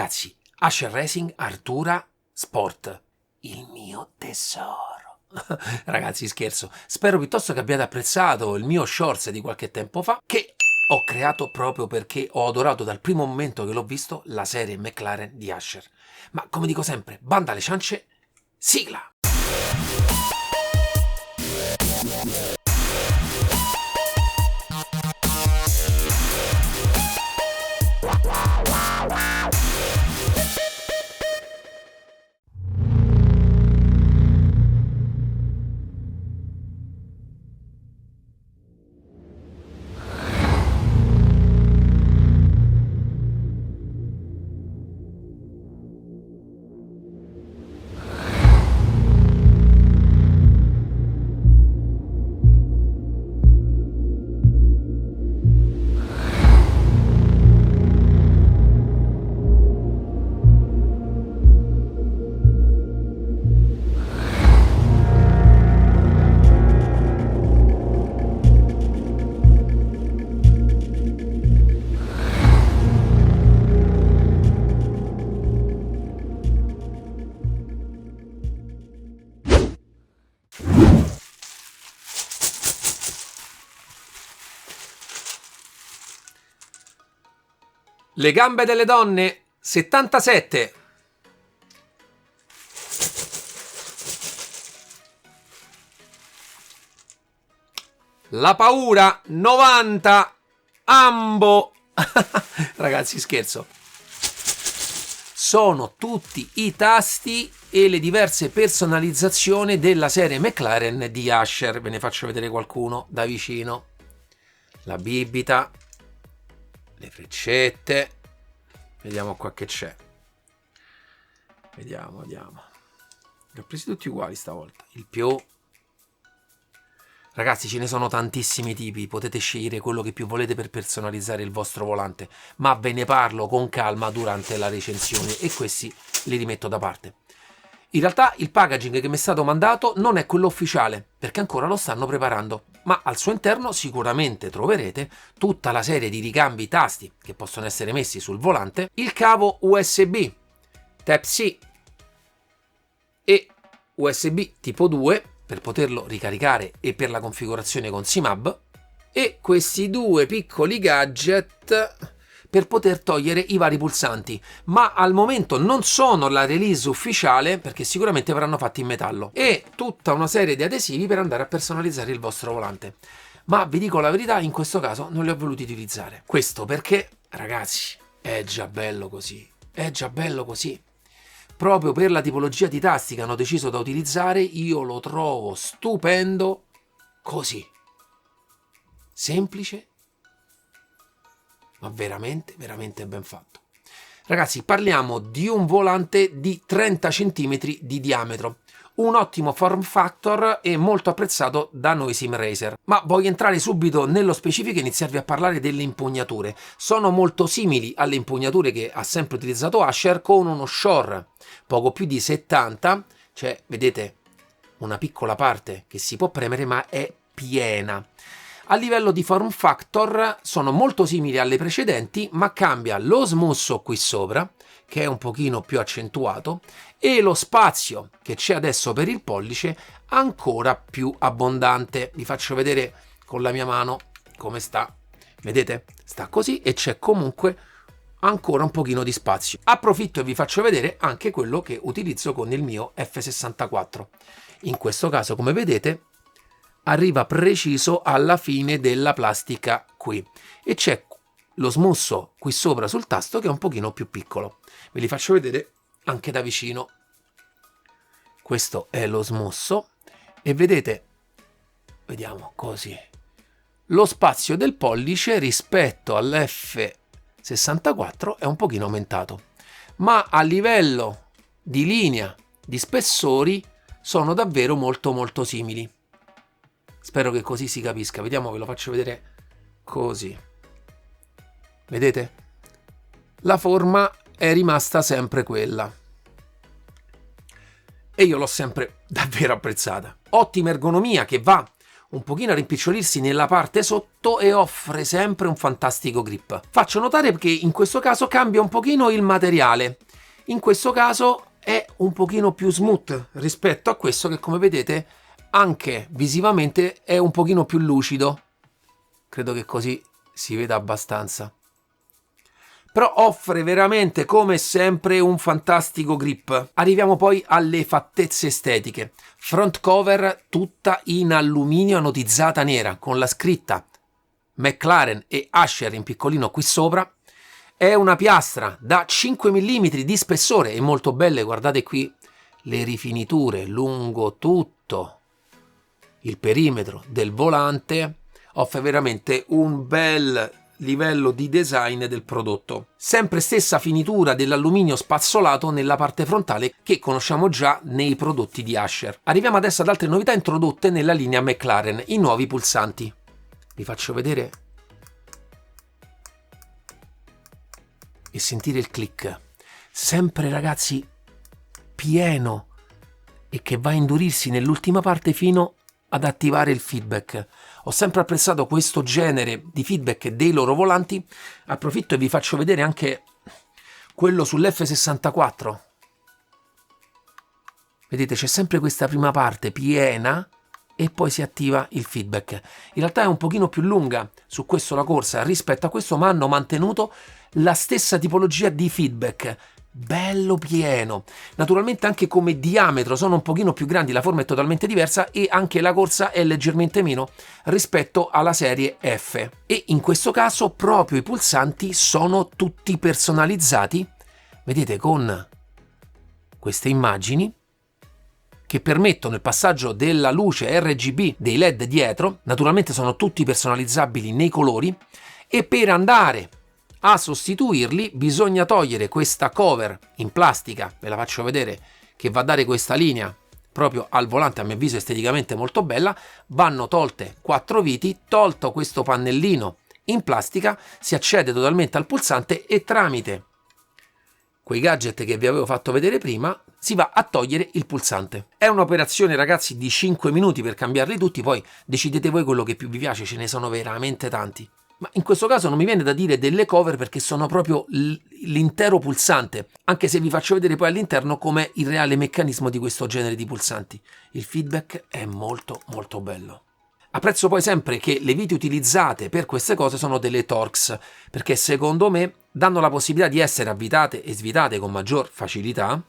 Ragazzi, Asher Racing Artura Sport, il mio tesoro. Ragazzi, scherzo, spero piuttosto che abbiate apprezzato il mio shorts di qualche tempo fa, che ho creato proprio perché ho adorato dal primo momento che l'ho visto la serie McLaren di Asher. Ma come dico sempre, banda alle ciance, sigla! Le gambe delle donne, 77. La paura, 90. Ambo. Ragazzi, scherzo. Sono tutti i tasti e le diverse personalizzazioni della serie McLaren di Asher. Ve ne faccio vedere qualcuno da vicino. La bibita. Le freccette, vediamo qua che c'è, vediamo, li ho presi tutti uguali stavolta, il più, ragazzi ce ne sono tantissimi tipi, potete scegliere quello che più volete per personalizzare il vostro volante, ma ve ne parlo con calma durante la recensione e questi li rimetto da parte. In realtà il packaging che mi è stato mandato non è quello ufficiale, perché ancora lo stanno preparando, ma al suo interno sicuramente troverete tutta la serie di ricambi tasti che possono essere messi sul volante, il cavo USB, Type-C e USB tipo 2 per poterlo ricaricare e per la configurazione con SIMAB, e questi due piccoli gadget per poter togliere i vari pulsanti, ma al momento non sono la release ufficiale perché sicuramente verranno fatti in metallo, e tutta una serie di adesivi per andare a personalizzare il vostro volante. Ma vi dico la verità, in questo caso non li ho voluti utilizzare. Questo perché, ragazzi, è già bello così, è già bello così. Proprio per la tipologia di tasti che hanno deciso da utilizzare, io lo trovo stupendo così. Semplice, ma veramente, veramente ben fatto. Ragazzi, parliamo di un volante di 30 cm di diametro, un ottimo form factor e molto apprezzato da noi sim racer. Ma voglio entrare subito nello specifico e iniziarvi a parlare delle impugnature. Sono molto simili alle impugnature che ha sempre utilizzato Asher, con uno shore poco più di 70, cioè vedete una piccola parte che si può premere ma è piena. A livello di form factor sono molto simili alle precedenti, ma cambia lo smusso qui sopra, che è un pochino più accentuato, e lo spazio che c'è adesso per il pollice ancora più abbondante. Vi faccio vedere con la mia mano come sta. Vedete? Sta così e c'è comunque ancora un pochino di spazio. Approfitto e vi faccio vedere anche quello che utilizzo con il mio F64. In questo caso, come vedete, arriva preciso alla fine della plastica qui e c'è lo smusso qui sopra sul tasto che è un pochino più piccolo. Ve li faccio vedere anche da vicino. Questo è lo smusso e vedete, vediamo così, lo spazio del pollice rispetto all'F64 è un pochino aumentato, ma a livello di linea, di spessori sono davvero molto molto simili. Spero che così si capisca. Vediamo, ve lo faccio vedere così. Vedete? La forma è rimasta sempre quella. E io l'ho sempre davvero apprezzata. Ottima ergonomia che va un pochino a rimpicciolirsi nella parte sotto e offre sempre un fantastico grip. Faccio notare che in questo caso cambia un pochino il materiale. In questo caso è un pochino più smooth rispetto a questo che, come vedete, anche visivamente è un pochino più lucido. Credo che così si veda abbastanza. Però offre veramente, come sempre, un fantastico grip. Arriviamo poi alle fattezze estetiche. Front cover tutta in alluminio anotizzata nera, con la scritta McLaren e Asher in piccolino qui sopra. È una piastra da 5 mm di spessore e molto belle, guardate qui le rifiniture lungo tutto il perimetro del volante. Offre veramente un bel livello di design del prodotto. Sempre stessa finitura dell'alluminio spazzolato nella parte frontale che conosciamo già nei prodotti di Asher. Arriviamo adesso ad altre novità introdotte nella linea McLaren, i nuovi pulsanti. Vi faccio vedere e sentire il click. Sempre, ragazzi, pieno e che va a indurirsi nell'ultima parte fino ad attivare il feedback. Ho sempre apprezzato questo genere di feedback dei loro volanti. Approfitto e vi faccio vedere anche quello sull'F64. Vedete, c'è sempre questa prima parte piena e poi si attiva il feedback. In realtà è un pochino più lunga su questo la corsa rispetto a questo, ma hanno mantenuto la stessa tipologia di feedback. Bello pieno. Naturalmente anche come diametro sono un pochino più grandi, la forma è totalmente diversa e anche la corsa è leggermente meno rispetto alla serie F. E in questo caso proprio i pulsanti sono tutti personalizzati, vedete, con queste immagini che permettono il passaggio della luce RGB dei LED dietro. Naturalmente sono tutti personalizzabili nei colori e per andare a sostituirli bisogna togliere questa cover in plastica, ve la faccio vedere, che va a dare questa linea proprio al volante, a mio avviso esteticamente molto bella. Vanno tolte 4 viti, tolto questo pannellino in plastica, si accede totalmente al pulsante e tramite quei gadget che vi avevo fatto vedere prima si va a togliere il pulsante. È un'operazione, ragazzi, di 5 minuti per cambiarli tutti, poi decidete voi quello che più vi piace, ce ne sono veramente tanti. Ma in questo caso non mi viene da dire delle cover perché sono proprio l'intero pulsante, anche se vi faccio vedere poi all'interno com'è il reale meccanismo di questo genere di pulsanti. Il feedback è molto molto bello. Apprezzo poi sempre che le viti utilizzate per queste cose sono delle Torx, perché secondo me danno la possibilità di essere avvitate e svitate con maggior facilità,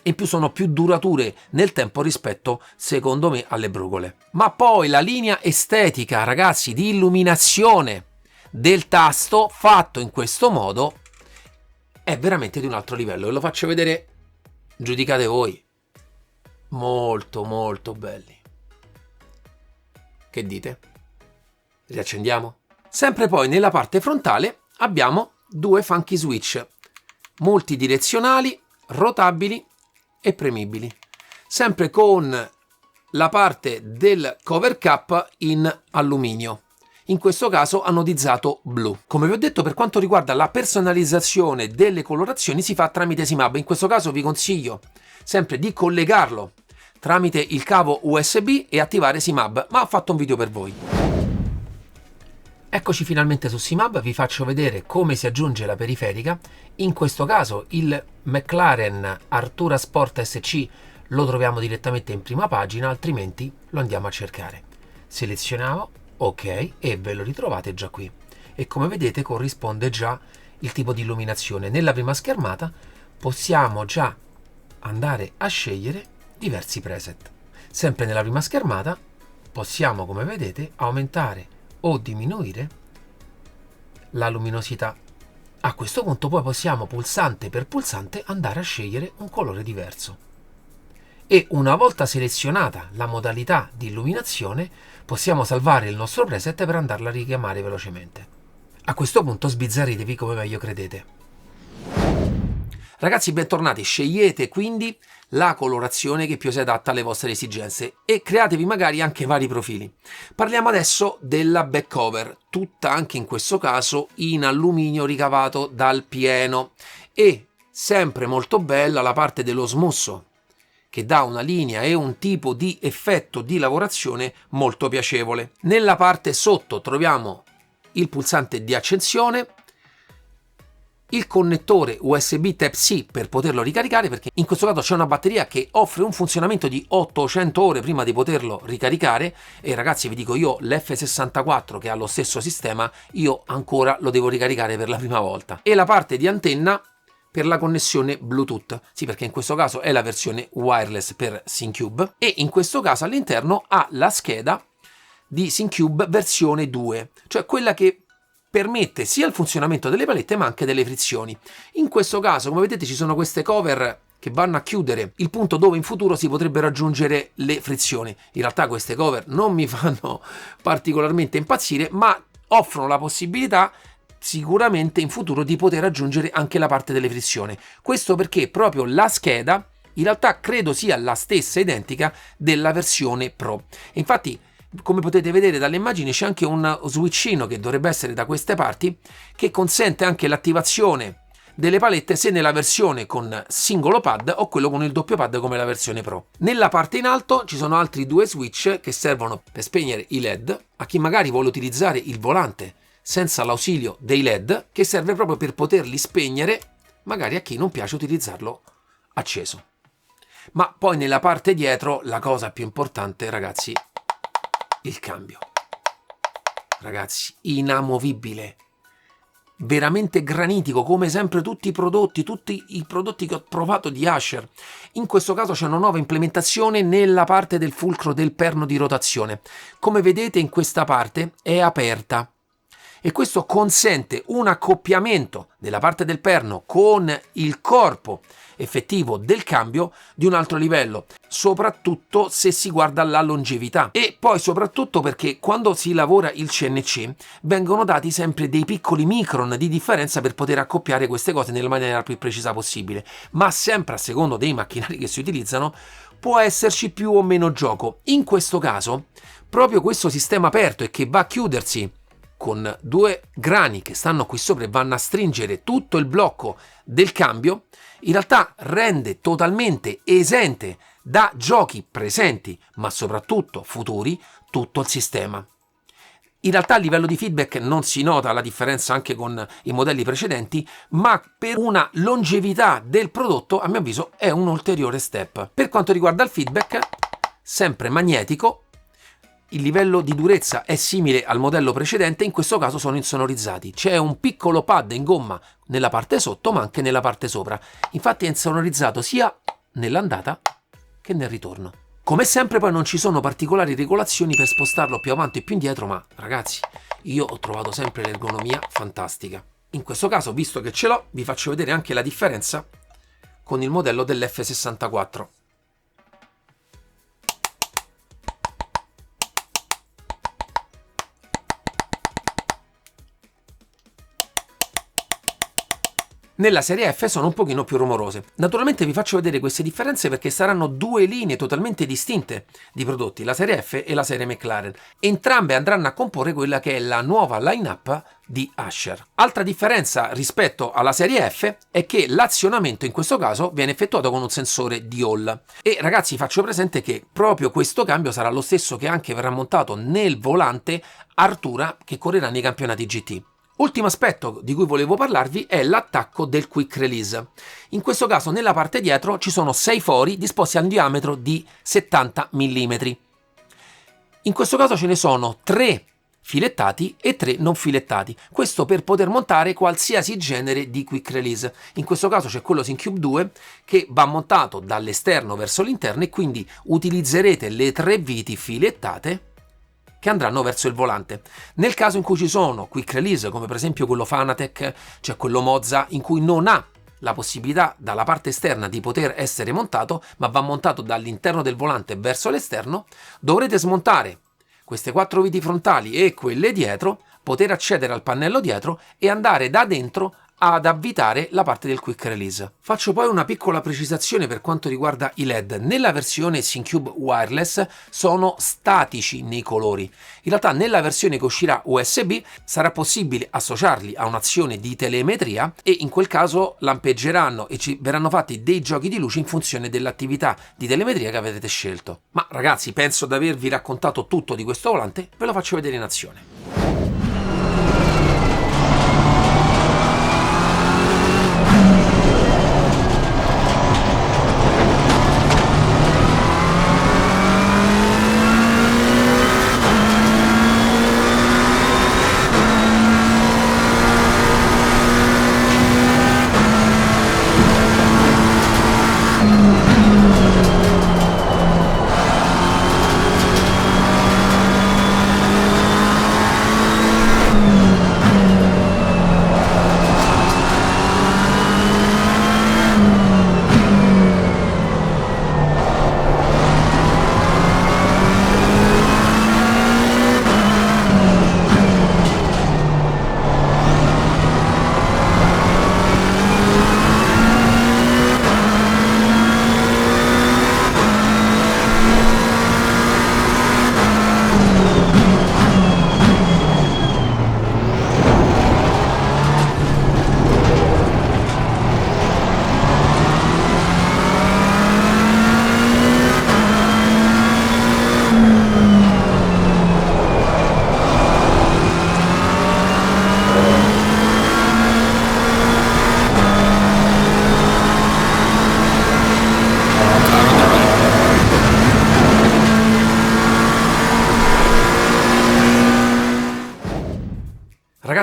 e in più sono più durature nel tempo rispetto, secondo me, alle brugole. Ma poi la linea estetica, ragazzi, di illuminazione del tasto fatto in questo modo è veramente di un altro livello, ve lo faccio vedere, giudicate voi. Molto molto belli. Che dite? Riaccendiamo? Sempre poi nella parte frontale abbiamo due funky switch multidirezionali, rotabili e premibili, sempre con la parte del cover cap in alluminio, in questo caso anodizzato blu. Come vi ho detto, per quanto riguarda la personalizzazione delle colorazioni si fa tramite SIMAB. In questo caso vi consiglio sempre di collegarlo tramite il cavo USB e attivare SIMAB, ma ho fatto un video per voi. Eccoci finalmente su SIMAB, vi faccio vedere come si aggiunge la periferica. In questo caso il McLaren Artura Sport SC lo troviamo direttamente in prima pagina, altrimenti lo andiamo a cercare. Selezioniamo OK e ve lo ritrovate già qui. E come vedete corrisponde già il tipo di illuminazione. Nella prima schermata possiamo già andare a scegliere diversi preset. Sempre nella prima schermata possiamo, come vedete, aumentare o diminuire la luminosità. A questo punto poi possiamo, pulsante per pulsante, andare a scegliere un colore diverso. E una volta selezionata la modalità di illuminazione possiamo salvare il nostro preset per andarla a richiamare velocemente. A questo punto sbizzarritevi come meglio credete. Ragazzi, bentornati, scegliete quindi la colorazione che più si adatta alle vostre esigenze e createvi magari anche vari profili. Parliamo adesso della back cover, tutta anche in questo caso in alluminio ricavato dal pieno, e sempre molto bella la parte dello smusso che dà una linea e un tipo di effetto di lavorazione molto piacevole. Nella parte sotto troviamo il pulsante di accensione, il connettore USB Type-C per poterlo ricaricare, perché in questo caso c'è una batteria che offre un funzionamento di 800 ore prima di poterlo ricaricare, e ragazzi vi dico, io l'F64 che ha lo stesso sistema, io ancora lo devo ricaricare per la prima volta. E la parte di antenna per la connessione Bluetooth, sì, perché in questo caso è la versione wireless per SYNCUBE, e in questo caso all'interno ha la scheda di SYNCUBE versione 2, cioè quella che permette sia il funzionamento delle palette ma anche delle frizioni. In questo caso, come vedete, ci sono queste cover che vanno a chiudere il punto dove in futuro si potrebbero aggiungere le frizioni. In realtà queste cover non mi fanno particolarmente impazzire, ma offrono la possibilità sicuramente in futuro di poter aggiungere anche la parte delle frizioni. Questo perché proprio la scheda in realtà credo sia la stessa identica della versione Pro. E infatti, come potete vedere dalle immagini, c'è anche un switchino che dovrebbe essere da queste parti, che consente anche l'attivazione delle palette sia nella versione con singolo pad o quello con il doppio pad come la versione Pro. Nella parte in alto ci sono altri due switch che servono per spegnere i LED, a chi magari vuole utilizzare il volante senza l'ausilio dei LED, che serve proprio per poterli spegnere, magari a chi non piace utilizzarlo acceso. Ma poi nella parte dietro la cosa più importante, ragazzi, il cambio. Ragazzi, inamovibile, veramente granitico, come sempre tutti i prodotti che ho provato di Asher. In questo caso c'è una nuova implementazione nella parte del fulcro del perno di rotazione. Come vedete, in questa parte è aperta e questo consente un accoppiamento della parte del perno con il corpo effettivo del cambio di un altro livello, soprattutto se si guarda la longevità, e poi soprattutto perché quando si lavora il CNC vengono dati sempre dei piccoli micron di differenza per poter accoppiare queste cose nella maniera più precisa possibile, ma sempre a secondo dei macchinari che si utilizzano può esserci più o meno gioco. In questo caso proprio questo sistema aperto e che va a chiudersi con due grani che stanno qui sopra e vanno a stringere tutto il blocco del cambio, in realtà rende totalmente esente da giochi presenti ma soprattutto futuri tutto il sistema. In realtà a livello di feedback non si nota la differenza anche con i modelli precedenti, ma per una longevità del prodotto a mio avviso è un ulteriore step. Per quanto riguarda il feedback, sempre magnetico. Il livello di durezza è simile al modello precedente, in questo caso sono insonorizzati. C'è un piccolo pad in gomma nella parte sotto ma anche nella parte sopra. Infatti è insonorizzato sia nell'andata che nel ritorno. Come sempre poi non ci sono particolari regolazioni per spostarlo più avanti e più indietro, ma ragazzi, io ho trovato sempre l'ergonomia fantastica. In questo caso, visto che ce l'ho, vi faccio vedere anche la differenza con il modello dell'F64. Nella serie F sono un pochino più rumorose. Naturalmente vi faccio vedere queste differenze perché saranno due linee totalmente distinte di prodotti, la serie F e la serie McLaren. Entrambe andranno a comporre quella che è la nuova line-up di Asher. Altra differenza rispetto alla serie F è che l'azionamento in questo caso viene effettuato con un sensore di Hall. E ragazzi, faccio presente che proprio questo cambio sarà lo stesso che anche verrà montato nel volante Artura che correrà nei campionati GT. Ultimo aspetto di cui volevo parlarvi è l'attacco del quick release. In questo caso nella parte dietro ci sono 6 fori disposti a un diametro di 70 mm. In questo caso ce ne sono 3 filettati e 3 non filettati. Questo per poter montare qualsiasi genere di quick release. In questo caso c'è quello SYNCUBE 2 che va montato dall'esterno verso l'interno e quindi utilizzerete le 3 viti filettate che andranno verso il volante. Nel caso in cui ci sono quick release, come per esempio quello Fanatec, cioè quello Mozza, in cui non ha la possibilità dalla parte esterna di poter essere montato, ma va montato dall'interno del volante verso l'esterno, dovrete smontare queste 4 viti frontali e quelle dietro, poter accedere al pannello dietro e andare da dentro ad avvitare la parte del quick release. Faccio poi una piccola precisazione per quanto riguarda i LED. Nella versione SYNCUBE wireless sono statici nei colori. In realtà nella versione che uscirà USB sarà possibile associarli a un'azione di telemetria e in quel caso lampeggeranno e ci verranno fatti dei giochi di luce in funzione dell'attività di telemetria che avete scelto. Ma ragazzi, penso di avervi raccontato tutto di questo volante, ve lo faccio vedere in azione.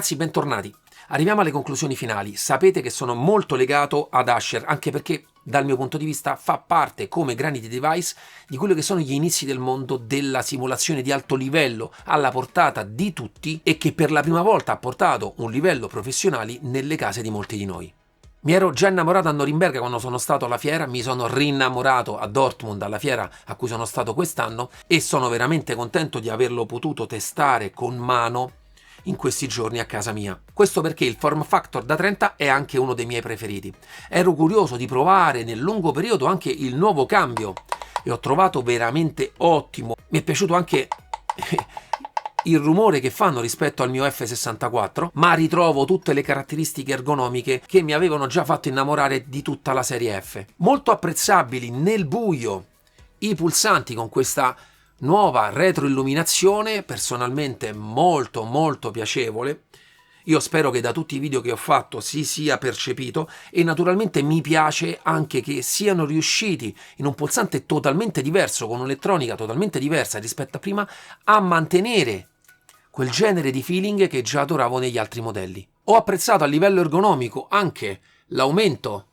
Ragazzi, bentornati. Arriviamo alle conclusioni finali. Sapete che sono molto legato ad Asher, anche perché dal mio punto di vista fa parte come Granity Device di quello che sono gli inizi del mondo della simulazione di alto livello alla portata di tutti e che per la prima volta ha portato un livello professionale nelle case di molti di noi. Mi ero già innamorato a Norimberga quando sono stato alla fiera, mi sono rinnamorato a Dortmund alla fiera a cui sono stato quest'anno e sono veramente contento di averlo potuto testare con mano in questi giorni a casa mia. Questo perché il form factor da 30 è anche uno dei miei preferiti. Ero curioso di provare nel lungo periodo anche il nuovo cambio e ho trovato veramente ottimo. Mi è piaciuto anche il rumore che fanno rispetto al mio F64, ma ritrovo tutte le caratteristiche ergonomiche che mi avevano già fatto innamorare di tutta la serie F. Molto apprezzabili nel buio i pulsanti con questa nuova retroilluminazione, personalmente molto piacevole. Io spero che da tutti i video che ho fatto si sia percepito e naturalmente mi piace anche che siano riusciti in un pulsante totalmente diverso, con un'elettronica totalmente diversa rispetto a prima, a mantenere quel genere di feeling che già adoravo negli altri modelli. Ho apprezzato a livello ergonomico anche l'aumento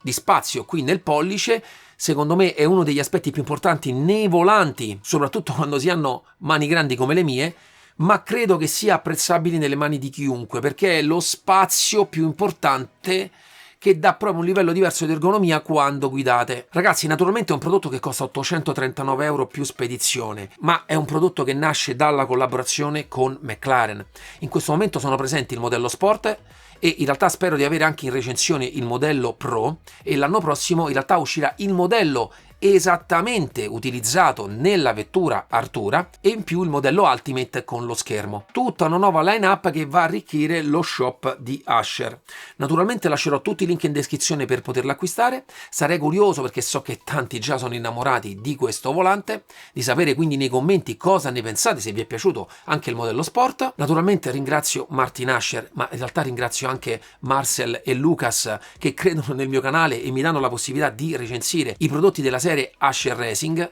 di spazio qui nel pollice. Secondo me è uno degli aspetti più importanti nei volanti, soprattutto quando si hanno mani grandi come le mie, ma credo che sia apprezzabile nelle mani di chiunque, perché è lo spazio più importante che dà proprio un livello diverso di ergonomia quando guidate. Ragazzi, naturalmente è un prodotto che costa 839 euro più spedizione, ma è un prodotto che nasce dalla collaborazione con McLaren. In questo momento sono presenti il modello Sport e in realtà spero di avere anche in recensione il modello Pro e l'anno prossimo in realtà uscirà il modello esattamente utilizzato nella vettura Artura e in più il modello Ultimate con lo schermo. Tutta una nuova line-up che va a arricchire lo shop di Asher. Naturalmente lascerò tutti i link in descrizione per poterlo acquistare. Sarei curioso, perché so che tanti già sono innamorati di questo volante, di sapere quindi nei commenti cosa ne pensate, se vi è piaciuto anche il modello Sport. Naturalmente ringrazio Martin Asher, ma in realtà ringrazio anche Marcel e Lucas che credono nel mio canale e mi danno la possibilità di recensire i prodotti della serie Asher Racing.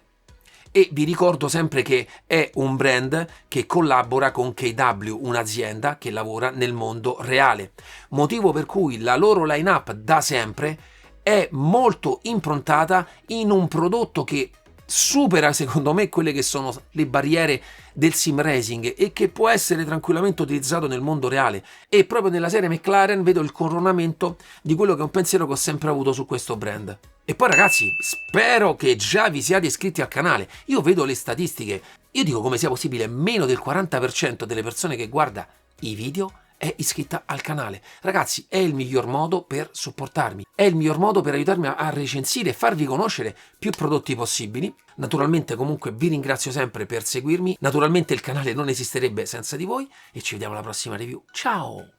E vi ricordo sempre che è un brand che collabora con KW, un'azienda che lavora nel mondo reale, motivo per cui la loro line-up da sempre è molto improntata in un prodotto che supera secondo me quelle che sono le barriere del sim racing e che può essere tranquillamente utilizzato nel mondo reale. E proprio nella serie McLaren vedo il coronamento di quello che è un pensiero che ho sempre avuto su questo brand. E poi ragazzi, spero che già vi siate iscritti al canale. Io vedo le statistiche, io dico come sia possibile meno del 40% delle persone che guarda i video è iscritta al canale. Ragazzi, è il miglior modo per supportarmi, è il miglior modo per aiutarmi a recensire e farvi conoscere più prodotti possibili. Naturalmente comunque vi ringrazio sempre per seguirmi, naturalmente il canale non esisterebbe senza di voi e ci vediamo alla prossima review. Ciao!